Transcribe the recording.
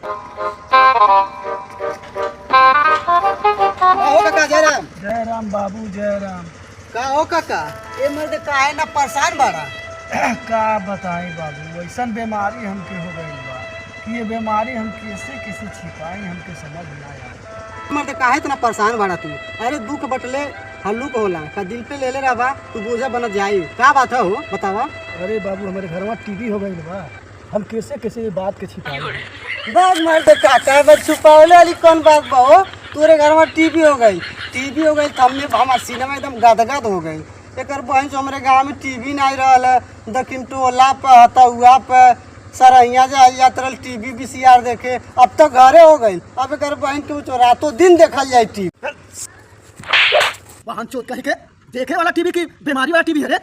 हो काका जयराम। जय राम बाबू जय राम। का हो काका ये मर्द काहे ना परेशान बाड़ा। का बताई बाबू, ऐसन बीमारी हमके हो गई बा कि ये बीमारी हम कैसे कैसे छिपाई हमके समझ ना आए। मर्द काहे इतना परेशान बाड़ा तू। अरे दुख बटले हल्लुक होला का दिल पे ले ले रहा बा तू बोझा बन जाई। का बात है हो बतावा। अरे बाबू हमारे घर में टीवी हो गई बा, हम कैसे कैसे ये बात के छिपाई। बस मर्द काका बस छुपावले वाली कौन बात बा हो। तोरे घर में टीवी हो गई तो हमने हमार सिनेमा एकदम गदगद हो गई। एक बहन से हमारे गाँव में टीवी नहीं रहा दक्षिण टोला पे हतुआ पे सरैया जाल टीवी VCR देखे। अब तो घरे हो गई। अब एक बहन के रातों दिन देखल जाए टीवी। वाहन चोट कहीं के देखे वाला टीवी की बीमारी वाला टीवी है रे।